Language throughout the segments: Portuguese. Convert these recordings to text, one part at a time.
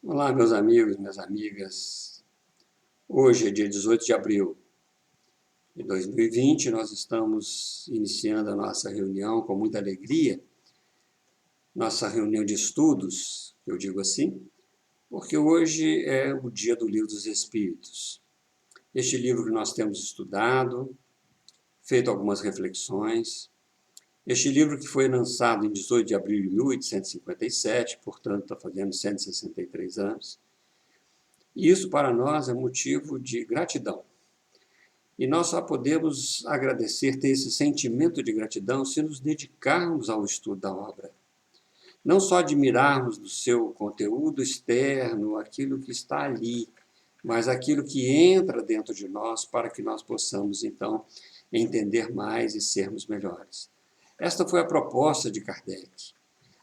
Olá, meus amigos, minhas amigas. Hoje é dia 18 de abril de 2020. Nós estamos iniciando a nossa reunião com muita alegria, nossa reunião de estudos, eu digo assim, porque hoje é o dia do Livro dos Espíritos. Este livro que nós temos estudado, feito algumas reflexões. Este livro que foi lançado em 18 de abril de 1857, portanto está fazendo 163 anos. E isso para nós é motivo de gratidão. E nós só podemos agradecer, ter esse sentimento de gratidão, se nos dedicarmos ao estudo da obra. Não só admirarmos do seu conteúdo externo, aquilo que está ali, mas aquilo que entra dentro de nós para que nós possamos, então, entender mais e sermos melhores. Esta foi a proposta de Kardec,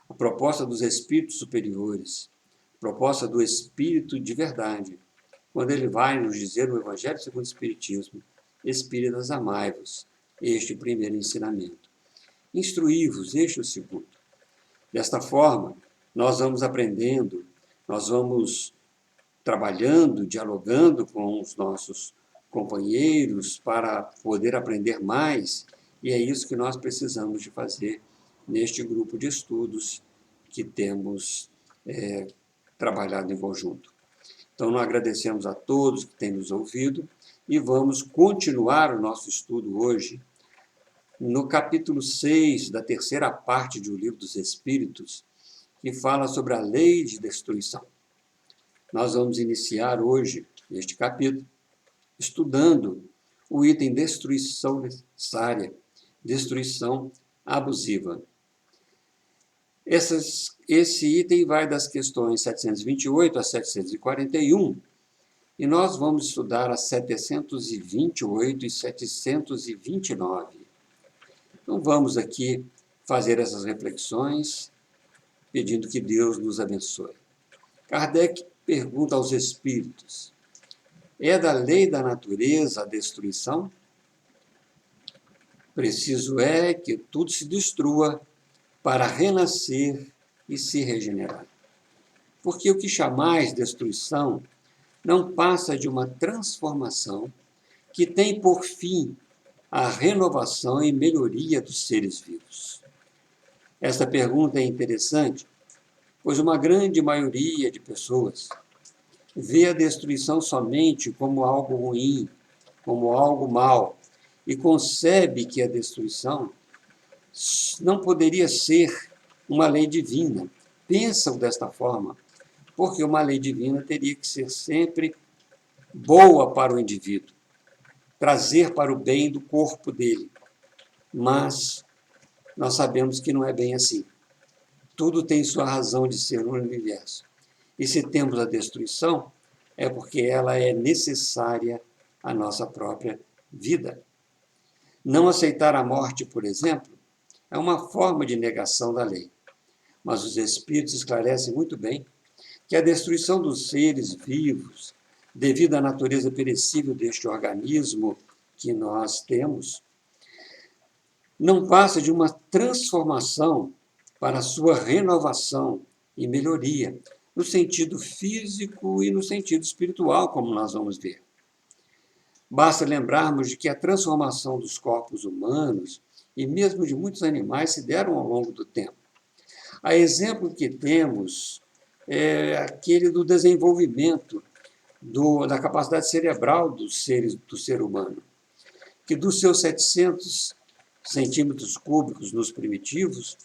a proposta dos espíritos superiores, a proposta do espírito de verdade, quando ele vai nos dizer no Evangelho segundo o Espiritismo: Espíritas, amai-vos, este é o primeiro ensinamento. Instruí-vos, este é o segundo. Desta forma, nós vamos aprendendo, nós vamos trabalhando, dialogando com os nossos companheiros para poder aprender mais, e é isso que nós precisamos de fazer neste grupo de estudos que temos trabalhado em conjunto. Então, nós agradecemos a todos que têm nos ouvido e vamos continuar o nosso estudo hoje no capítulo 6 da terceira parte do Livro dos Espíritos, que fala sobre a lei de destruição. Nós vamos iniciar hoje este capítulo estudando o item destruição necessária, destruição abusiva. Esse item vai das questões 728 a 741, e nós vamos estudar as 728 e 729. Então vamos aqui fazer essas reflexões, pedindo que Deus nos abençoe. Kardec pergunta aos espíritos: é da lei da natureza a destruição? Preciso é que tudo se destrua para renascer e se regenerar. Porque o que chamais destruição não passa de uma transformação que tem por fim a renovação e melhoria dos seres vivos. Esta pergunta é interessante, pois uma grande maioria de pessoas vê a destruição somente como algo ruim, como algo mal, e concebe que a destruição não poderia ser uma lei divina. Pensam desta forma, porque uma lei divina teria que ser sempre boa para o indivíduo, trazer para o bem do corpo dele. Mas nós sabemos que não é bem assim. Tudo tem sua razão de ser no universo. E se temos a destruição, é porque ela é necessária à nossa própria vida. Não aceitar a morte, por exemplo, é uma forma de negação da lei. Mas os Espíritos esclarecem muito bem que a destruição dos seres vivos, devido à natureza perecível deste organismo que nós temos, não passa de uma transformação para a sua renovação e melhoria, no sentido físico e no sentido espiritual, como nós vamos ver. Basta lembrarmos de que a transformação dos corpos humanos e mesmo de muitos animais se deram ao longo do tempo. A exemplo que temos é aquele do desenvolvimento da capacidade cerebral do ser humano, que dos seus 700 centímetros cúbicos nos primitivos,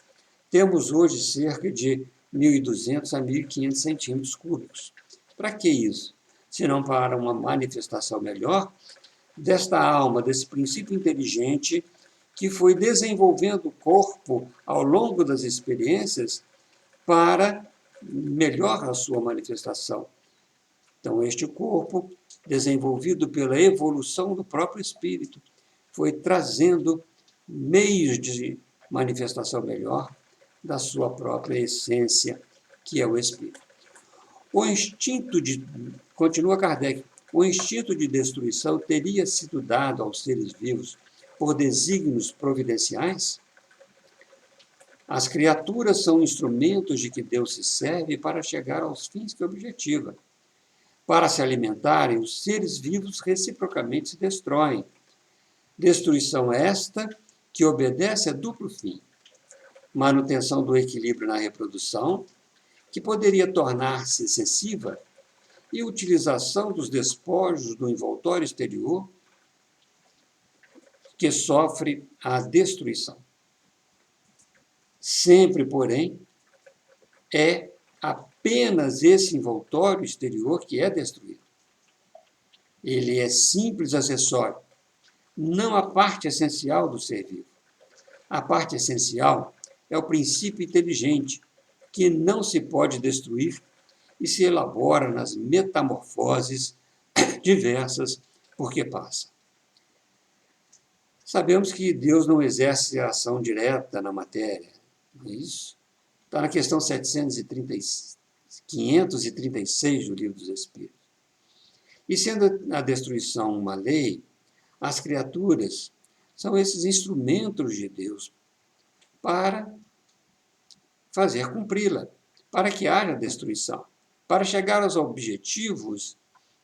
temos hoje cerca de 1.200 a 1.500 centímetros cúbicos. Para que isso? Senão para uma manifestação melhor desta alma, desse princípio inteligente que foi desenvolvendo o corpo ao longo das experiências para melhor a sua manifestação. Então, este corpo, desenvolvido pela evolução do próprio espírito, foi trazendo meios de manifestação melhor da sua própria essência, que é o espírito. Continua Kardec, o instinto de destruição teria sido dado aos seres vivos por desígnios providenciais? As criaturas são instrumentos de que Deus se serve para chegar aos fins que objetiva. Para se alimentarem, os seres vivos reciprocamente se destroem. Destruição esta que obedece a duplo fim: manutenção do equilíbrio na reprodução, que poderia tornar-se excessiva, e utilização dos despojos do envoltório exterior, que sofre a destruição. Sempre, porém, é apenas esse envoltório exterior que é destruído. Ele é simples acessório, não a parte essencial do ser vivo. A parte essencial é o princípio inteligente, que não se pode destruir e se elabora nas metamorfoses diversas por que passa. Sabemos que Deus não exerce a ação direta na matéria, não é isso? Está na questão 536 do Livro dos Espíritos. E sendo a destruição uma lei, as criaturas são esses instrumentos de Deus para fazer cumpri-la, para que haja destruição, para chegar aos objetivos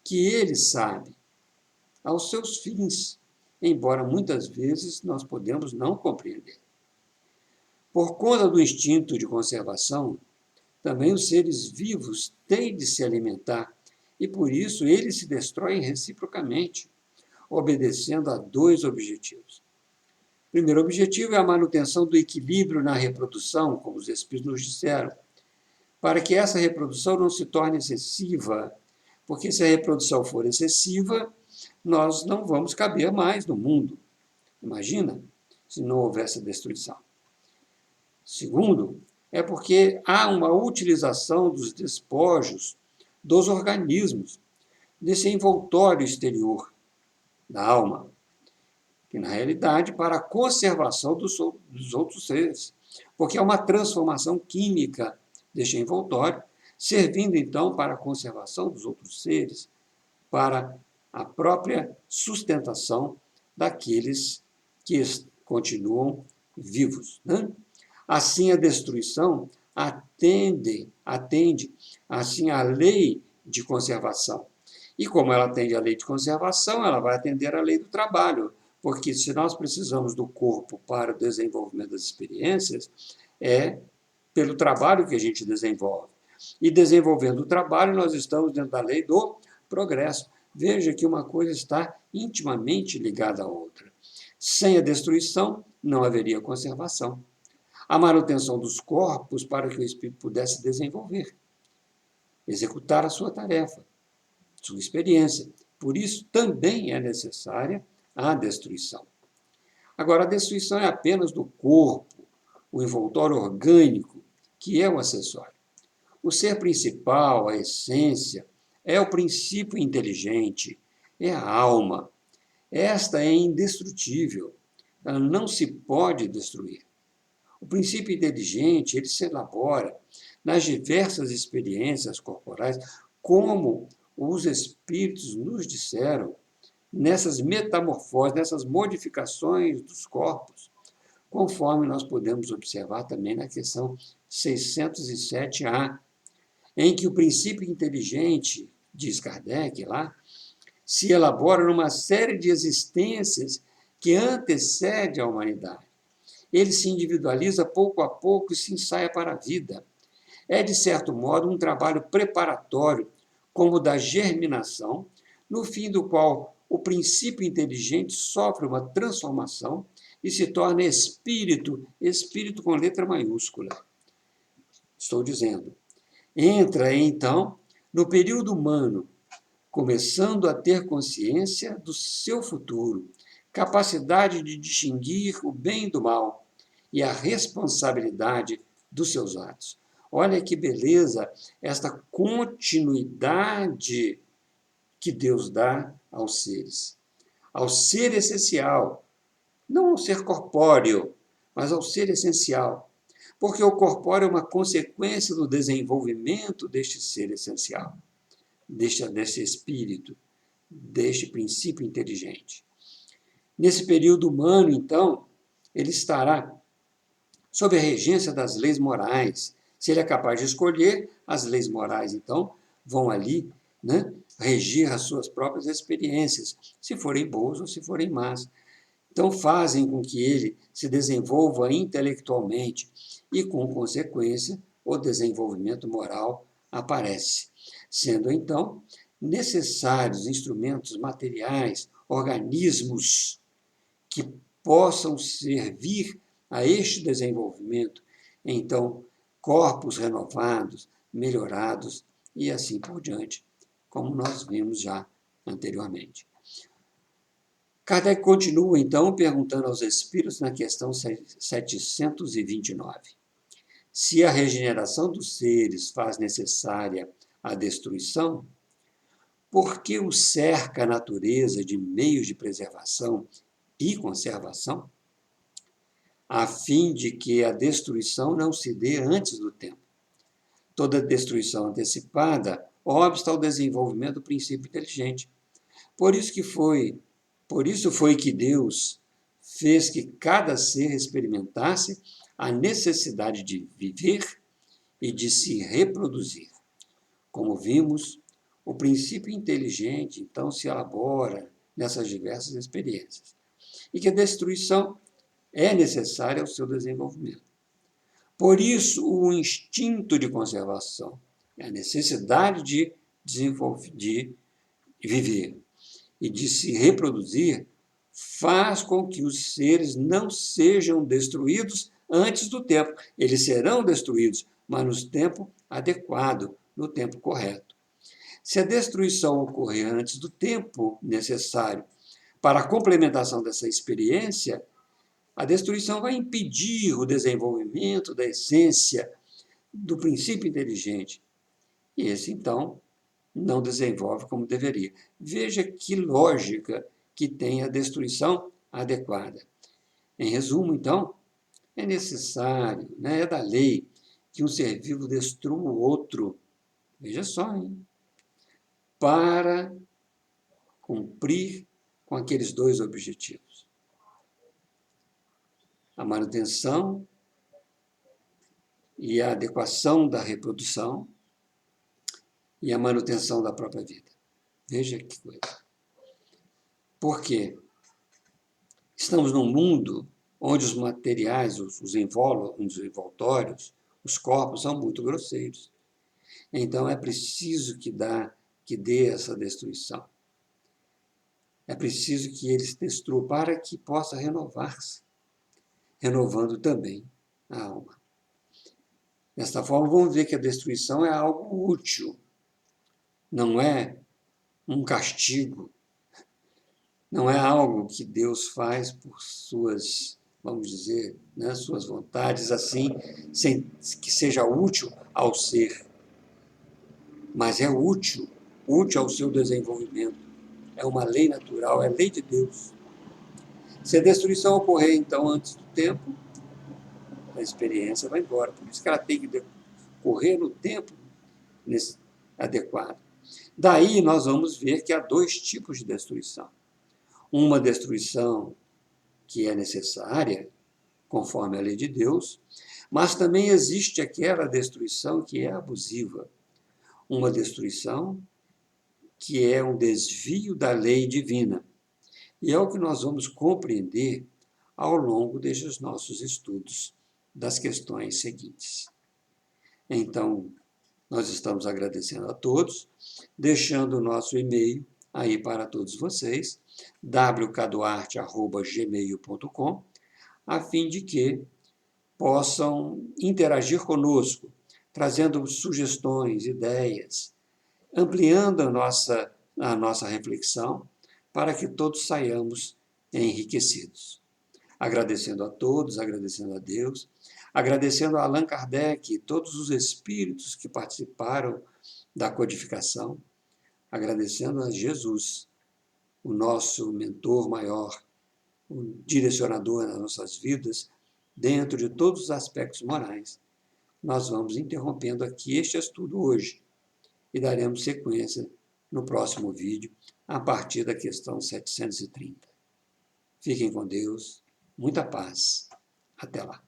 que ele sabe, aos seus fins, embora muitas vezes nós podemos não compreender. Por conta do instinto de conservação, também os seres vivos têm de se alimentar e, por isso, eles se destroem reciprocamente, obedecendo a dois objetivos. O primeiro objetivo é a manutenção do equilíbrio na reprodução, como os Espíritos nos disseram, para que essa reprodução não se torne excessiva, porque se a reprodução for excessiva, nós não vamos caber mais no mundo. Imagina se não houvesse destruição. Segundo, é porque há uma utilização dos despojos dos organismos, desse envoltório exterior da alma, que na realidade para a conservação dos outros seres, porque é uma transformação química deste envoltório, servindo então para a conservação dos outros seres, para a própria sustentação daqueles que continuam vivos, né? Assim, a destruição atende assim à lei de conservação. E como ela atende à lei de conservação, ela vai atender à lei do trabalho, porque se nós precisamos do corpo para o desenvolvimento das experiências, é pelo trabalho que a gente desenvolve. E desenvolvendo o trabalho, nós estamos dentro da lei do progresso. Veja que uma coisa está intimamente ligada à outra. Sem a destruição, não haveria conservação. A manutenção dos corpos para que o espírito pudesse desenvolver, executar a sua tarefa, sua experiência. Por isso, também é necessária a destruição. Agora, a destruição é apenas do corpo, o envoltório orgânico, que é o acessório. O ser principal, a essência, é o princípio inteligente, é a alma. Esta é indestrutível, ela não se pode destruir. O princípio inteligente, ele se elabora nas diversas experiências corporais, como os espíritos nos disseram, nessas metamorfoses, nessas modificações dos corpos, conforme nós podemos observar também na questão 607A, em que o princípio inteligente, diz Kardec lá, se elabora numa série de existências que antecede a humanidade. Ele se individualiza pouco a pouco e se ensaia para a vida. É, de certo modo, um trabalho preparatório, como o da germinação, no fim do qual o princípio inteligente sofre uma transformação e se torna espírito, espírito com letra maiúscula. Estou dizendo, entra, então, no período humano, começando a ter consciência do seu futuro, capacidade de distinguir o bem do mal e a responsabilidade dos seus atos. Olha que beleza esta continuidade que Deus dá aos seres. Ao ser essencial, não ao ser corpóreo, mas ao ser essencial. Porque o corpóreo é uma consequência do desenvolvimento deste ser essencial, deste espírito, deste princípio inteligente. Nesse período humano, então, ele estará sob a regência das leis morais. Se ele é capaz de escolher, as leis morais, então, vão ali, né, regir as suas próprias experiências, se forem boas ou se forem más. Então, fazem com que ele se desenvolva intelectualmente e, com consequência, o desenvolvimento moral aparece, sendo, então, necessários instrumentos materiais, organismos que possam servir a este desenvolvimento. Então, corpos renovados, melhorados e assim por diante, como nós vimos já anteriormente. Kardec continua, então, perguntando aos espíritos na questão 729. Se a regeneração dos seres faz necessária a destruição, por que o cerca a natureza de meios de preservação e conservação, a fim de que a destruição não se dê antes do tempo? Toda destruição antecipada obsta ao desenvolvimento do princípio inteligente. Por isso foi que Deus fez que cada ser experimentasse a necessidade de viver e de se reproduzir. Como vimos, o princípio inteligente, então, se elabora nessas diversas experiências. E que a destruição é necessária ao seu desenvolvimento. Por isso, o instinto de conservação, a necessidade de viver e de se reproduzir, faz com que os seres não sejam destruídos antes do tempo. Eles serão destruídos, mas no tempo adequado, no tempo correto. Se a destruição ocorrer antes do tempo necessário para a complementação dessa experiência, a destruição vai impedir o desenvolvimento da essência do princípio inteligente. E esse, então, não desenvolve como deveria. Veja que lógica que tem a destruição adequada. Em resumo, então, é necessário, né, é da lei, que um ser vivo destrua o outro. Veja só, hein? Para cumprir com aqueles dois objetivos: a manutenção e a adequação da reprodução e a manutenção da própria vida. Veja que coisa. Por quê? Estamos num mundo onde os materiais, os envoltórios, os corpos são muito grosseiros. Então é preciso que dê essa destruição. É preciso que eles destruam para que possa renovar-se, renovando também a alma. Desta forma, vamos ver que a destruição é algo útil, não é um castigo, não é algo que Deus faz por suas, vamos dizer, né, suas vontades, assim, sem que seja útil ao ser, mas é útil ao seu desenvolvimento. É uma lei natural, é lei de Deus. Se a destruição ocorrer, então, antes do tempo, a experiência vai embora. Por isso que ela tem que decorrer no tempo adequado. Daí nós vamos ver que há dois tipos de destruição. Uma destruição que é necessária, conforme a lei de Deus, mas também existe aquela destruição que é abusiva. Uma destruição que é um desvio da lei divina. E é o que nós vamos compreender ao longo destes nossos estudos das questões seguintes. Então, nós estamos agradecendo a todos, deixando o nosso e-mail aí para todos vocês, wkduarte@gmail.com, a fim de que possam interagir conosco, trazendo sugestões, ideias, ampliando a nossa reflexão, para que todos saiamos enriquecidos. Agradecendo a todos, agradecendo a Deus, agradecendo a Allan Kardec e todos os espíritos que participaram da codificação, agradecendo a Jesus, o nosso mentor maior, o direcionador das nossas vidas, dentro de todos os aspectos morais. Nós vamos interrompendo aqui este estudo hoje e daremos sequência no próximo vídeo, a partir da questão 730. Fiquem com Deus, muita paz. Até lá.